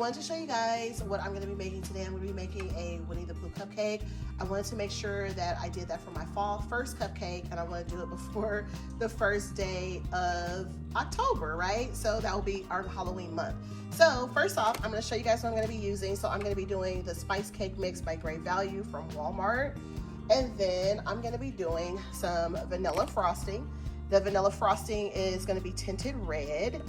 wanted to show you guys what I'm going to be making today. I'm going to be making a Winnie the Pooh cupcake. I wanted to make sure that I did that for my fall first cupcake, and I want to do it before the first day of October, right? So that will be our Halloween month. So first off, I'm going to show you guys what I'm going to be using. So I'm going to be doing the spice cake mix by Great Value from Walmart. And then I'm going to be doing some vanilla frosting. The vanilla frosting is going to be tinted red.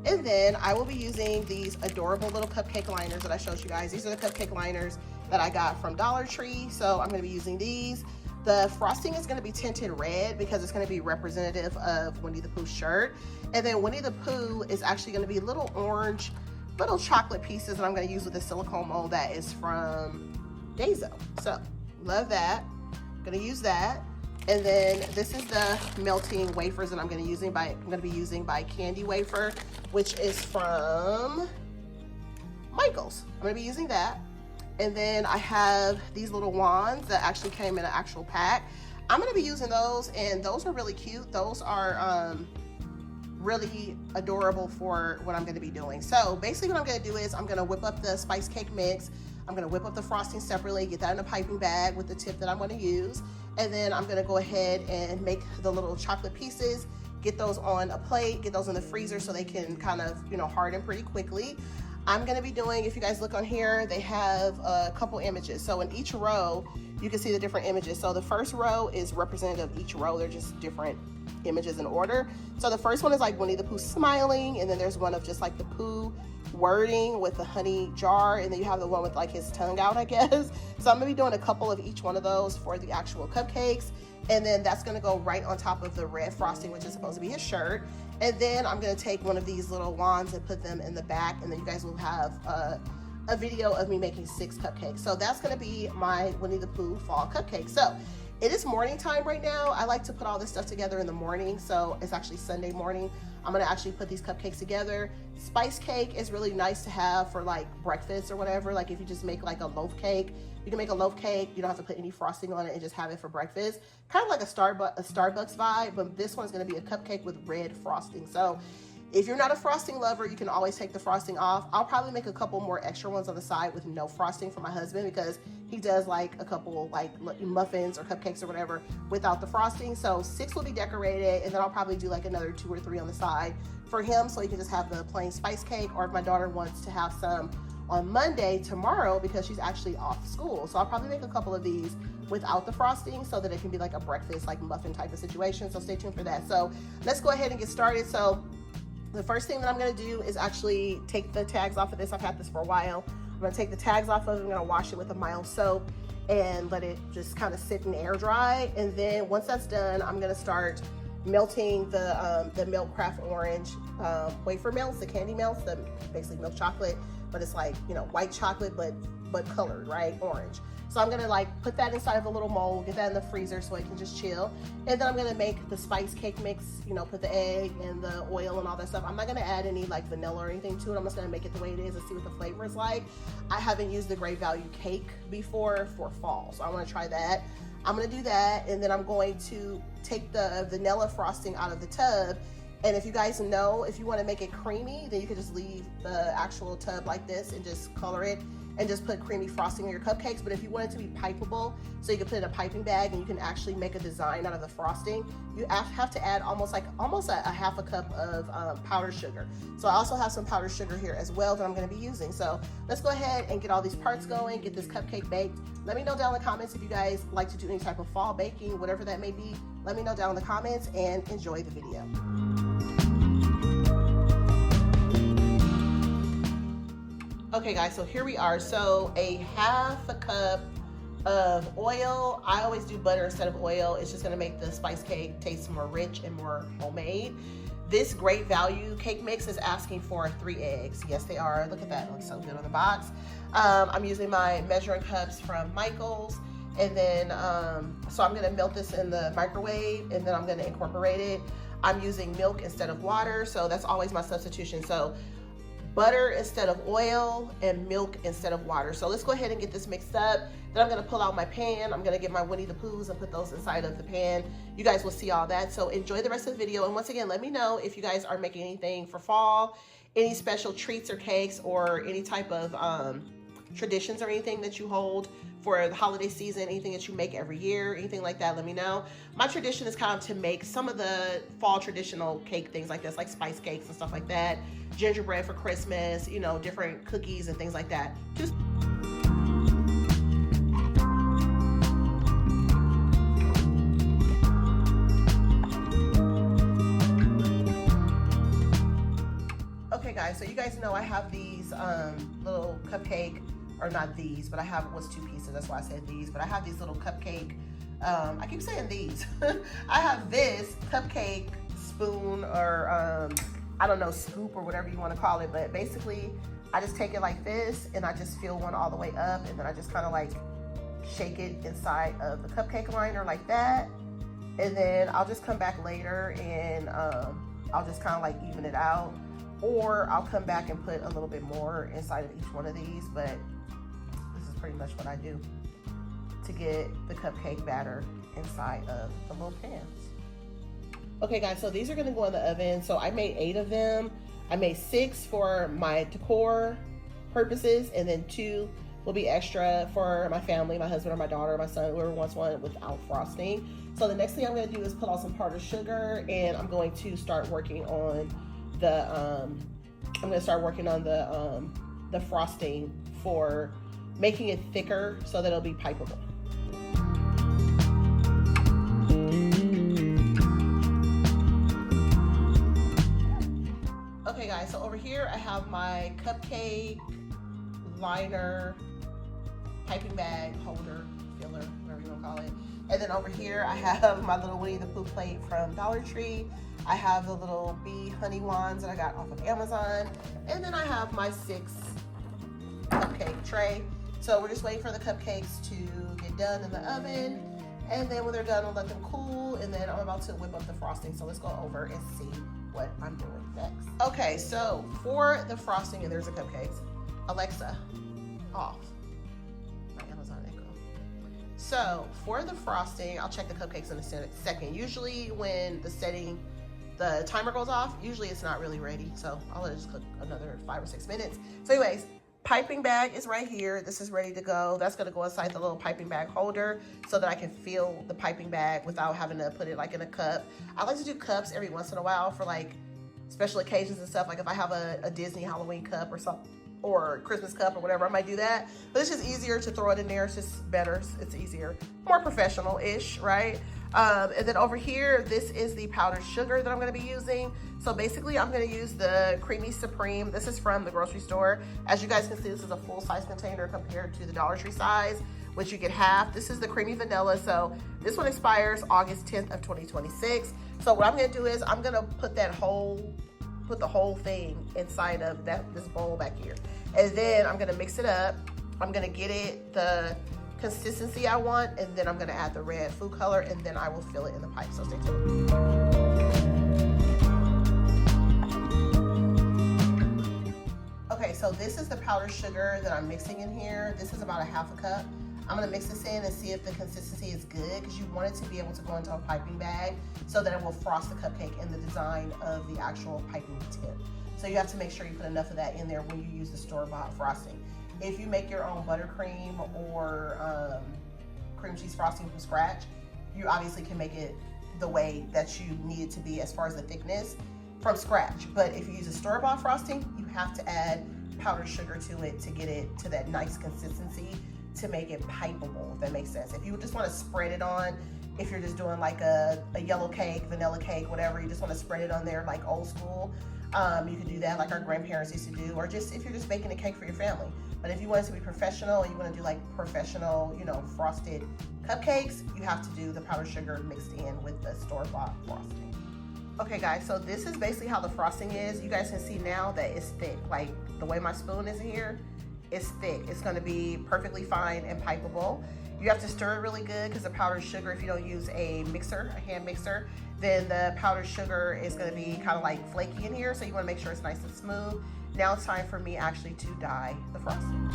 And then I will be using these adorable little cupcake liners that I showed you guys. These are the cupcake liners that I got from Dollar Tree. So I'm going to be using these. The frosting is going to be tinted red because it's going to be representative of Winnie the Pooh shirt. And then Winnie the Pooh is actually going to be little orange, little chocolate pieces that I'm going to use with a silicone mold that is from Dazo. So love that. Going to use that. And then this is the melting wafers that I'm going to be using by Candy Wafer, which is from Michael's. I'm going to be using that. And then I have these little wands that actually came in an actual pack. I'm going to be using those, and those are really cute. Those are really adorable for what I'm going to be doing. So basically what I'm going to do is I'm going to whip up the spice cake mix. I'm going to whip up the frosting separately, get that in a piping bag with the tip that I'm going to use. And then I'm going to go ahead and make the little chocolate pieces, get those on a plate, get those in the freezer so they can kind of, harden pretty quickly. I'm going to be doing, if you guys look on here, they have a couple images. So in each row, you can see the different images. So the first row is representative of each row. They're just different images in order. So the first one is like Winnie the Pooh smiling, and then there's one of just like the Pooh wording with the honey jar, and then you have the one with like his tongue out, I guess. So I'm gonna be doing a couple of each one of those for the actual cupcakes, and then that's gonna go right on top of the red frosting, which is supposed to be his shirt. And then I'm gonna take one of these little wands and put them in the back, and then you guys will have a video of me making 6 cupcakes. So that's gonna be my Winnie the Pooh fall cupcake. So it is morning time right now. I like to put all this stuff together in the morning, so it's actually Sunday morning. I'm gonna actually put these cupcakes together. Spice cake is really nice to have for like breakfast or whatever. Like if you just make like a loaf cake, you can make a loaf cake. You don't have to put any frosting on it and just have it for breakfast. Kind of like a Starbucks vibe, but this one's gonna be a cupcake with red frosting. So if you're not a frosting lover, you can always take the frosting off. I'll probably make a couple more extra ones on the side with no frosting for my husband because he does like a couple like muffins or cupcakes or whatever without the frosting. So 6 will be decorated, and then I'll probably do like another 2 or 3 on the side for him so he can just have the plain spice cake, or if my daughter wants to have some on Monday, tomorrow, because she's actually off school. So I'll probably make a couple of these without the frosting so that it can be like a breakfast, like muffin type of situation. So stay tuned for that. So let's go ahead and get started. So the first thing that I'm gonna do is actually take the tags off of this. I've had this for a while. I'm gonna take the tags off of it. I'm gonna wash it with a mild soap and let it just kind of sit and air dry. And then once that's done, I'm gonna start melting the Milk Craft Orange wafer melts, the candy melts, the basically milk chocolate, but it's like, white chocolate, but colored, right? Orange. So I'm gonna like put that inside of a little mold, get that in the freezer so it can just chill. And then I'm gonna make the spice cake mix, put the egg and the oil and all that stuff. I'm not gonna add any like vanilla or anything to it. I'm just gonna make it the way it is and see what the flavor is like. I haven't used the Great Value cake before for fall, so I wanna try that. I'm gonna do that, and then I'm going to take the vanilla frosting out of the tub. And if you guys know, if you wanna make it creamy, then you can just leave the actual tub like this and just color it and just put creamy frosting on your cupcakes. But if you want it to be pipeable, so you can put it in a piping bag and you can actually make a design out of the frosting, you have to add almost a half a cup of powdered sugar. So I also have some powdered sugar here as well that I'm gonna be using. So let's go ahead and get all these parts going, get this cupcake baked. Let me know down in the comments if you guys like to do any type of fall baking, whatever that may be. Let me know down in the comments, and enjoy the video. Okay guys, so here we are. So a half a cup of oil. I always do butter instead of oil. It's just gonna make the spice cake taste more rich and more homemade. This Great Value cake mix is asking for 3 eggs. Yes, they are. Look at that, it looks so good on the box. I'm using my measuring cups from Michael's. And then, so I'm gonna melt this in the microwave, and then I'm gonna incorporate it. I'm using milk instead of water, so that's always my substitution. So butter instead of oil and milk instead of water. So let's go ahead and get this mixed up. Then I'm gonna pull out my pan. I'm gonna get my Winnie the Poohs and put those inside of the pan. You guys will see all that. So enjoy the rest of the video. And once again, let me know if you guys are making anything for fall. any special treats or cakes or any type of traditions or anything that you hold for the holiday season, anything that you make every year, anything like that, let me know. My tradition is kind of to make some of the fall traditional cake things like this, like spice cakes and stuff like that, gingerbread for Christmas, you know, different cookies and things like that. Just okay guys, so you guys know I have these little cupcake, or not these, but I have, it was 2 pieces, that's why I said these, but I have these little cupcake, I keep saying these. I have this cupcake spoon, or I don't know, scoop, or whatever you want to call it, but basically I just take it like this and I just fill one all the way up, and then I just kind of like shake it inside of the cupcake liner like that, and then I'll just come back later and I'll just kind of like even it out, or I'll come back and put a little bit more inside of each one of these, but this is pretty much what I do to get the cupcake batter inside of the little pans. Okay guys, so these are gonna go in the oven. So I made 8 of them. I made 6 for my decor purposes, and then 2 will be extra for my family, my husband or my daughter, my son, whoever wants one without frosting. So the next thing I'm gonna do is put on some powdered sugar, and I'm going to start working on the the frosting for making it thicker so that it'll be pipeable. Okay guys, so over here I have my cupcake liner, piping bag, holder, filler, whatever you want to call it. And then over here I have my little Winnie the Pooh plate from Dollar Tree. I have the little bee honey wands that I got off of Amazon. And then I have my 6 cupcake tray. So we're just waiting for the cupcakes to get done in the oven. And then when they're done, I'll let them cool. And then I'm about to whip up the frosting. So let's go over and see what I'm doing next. Okay, so for the frosting, and there's the cupcakes. Alexa, off. My Amazon Echo. So for the frosting, I'll check the cupcakes in a second. Usually when the timer goes off, usually it's not really ready. So I'll let it just cook another 5 or 6 minutes. So anyways, piping bag is right here. This is ready to go. That's gonna go inside the little piping bag holder so that I can fill the piping bag without having to put it like in a cup. I like to do cups every once in a while for like special occasions and stuff. Like if I have a Disney Halloween cup or something, or Christmas cup or whatever, I might do that. But it's just easier to throw it in there. It's just better, it's easier, more professional-ish, right? And then over here, this is the powdered sugar that I'm gonna be using. So basically I'm gonna use the Creamy Supreme. This is from the grocery store. As you guys can see, this is a full-size container compared to the Dollar Tree size, which you get half. This is the creamy vanilla. So this one expires August 10th of 2026. So what I'm gonna do is I'm gonna put the whole thing inside of this bowl back here. And then I'm gonna mix it up. I'm gonna get it the consistency I want, and then I'm gonna add the red food color, and then I will fill it in the pipe, so stay tuned. Okay, so this is the powdered sugar that I'm mixing in here. This is about a half a cup. I'm gonna mix this in and see if the consistency is good, because you want it to be able to go into a piping bag so that it will frost the cupcake in the design of the actual piping tip. So you have to make sure you put enough of that in there when you use the store-bought frosting. If you make your own buttercream or cream cheese frosting from scratch, you obviously can make it the way that you need it to be as far as the thickness from scratch. But if you use a store-bought frosting, you have to add powdered sugar to it to get it to that nice consistency to make it pipeable, if that makes sense. If you just want to spread it on, if you're just doing like a yellow cake, vanilla cake, whatever, you just want to spread it on there like old school, you can do that like our grandparents used to do, or just if you're just baking a cake for your family. But if you want it to be professional and you want to do like professional, you know, frosted cupcakes, you have to do the powdered sugar mixed in with the store-bought frosting. Okay guys, so this is basically how the frosting is. You guys can see now that it's thick. Like the way my spoon is in here, it's thick. It's gonna be perfectly fine and pipeable. You have to stir it really good because the powdered sugar, if you don't use a mixer, a hand mixer, then the powdered sugar is gonna be kind of like flaky in here. So you wanna make sure it's nice and smooth. Now it's time for me actually to dye the frosting.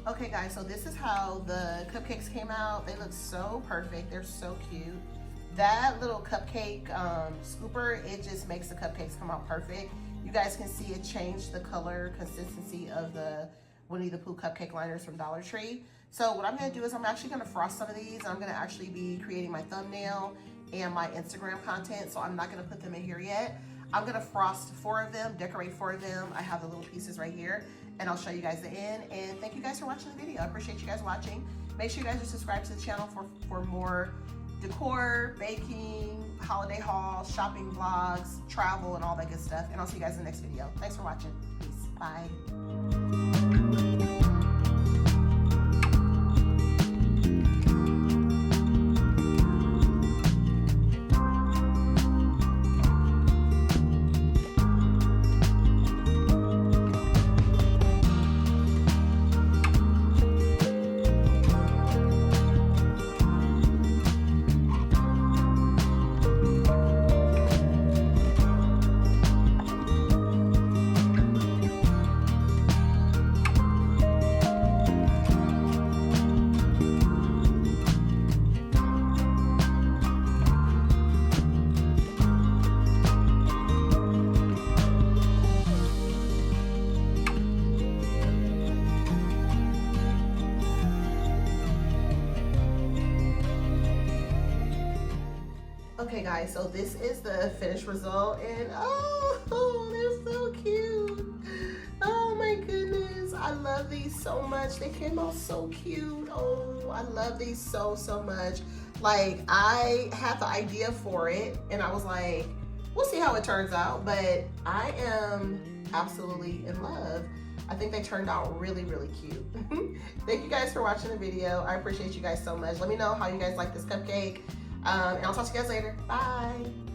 Okay guys, so this is how the cupcakes came out. They look so perfect. They're so cute. that little cupcake scooper, it just makes the cupcakes come out perfect. You guys can see it changed the color consistency of the Winnie the Pooh cupcake liners from Dollar Tree. So what I'm gonna do is I'm actually gonna frost some of these. I'm gonna actually be creating my thumbnail and my Instagram content, so I'm not gonna put them in here yet. I'm gonna frost 4 of them, decorate 4 of them. I have the little pieces right here, and I'll show you guys the end. And thank you guys for watching the video. I appreciate you guys watching. Make sure you guys are subscribed to the channel for more decor, baking, holiday hauls, shopping vlogs, travel, and all that good stuff. And I'll see you guys in the next video. Thanks for watching. Peace. Bye. Okay guys, so this is the finished result, and oh, they're so cute. Oh my goodness, I love these so much. They came out so cute. Oh, I love these so much. Like, I had the idea for it and I was like, we'll see how it turns out, but I am absolutely in love. I think they turned out really cute. Thank you guys for watching the video. I appreciate you guys so much. Let me know how you guys like this cupcake. And I'll talk to you guys later. Bye.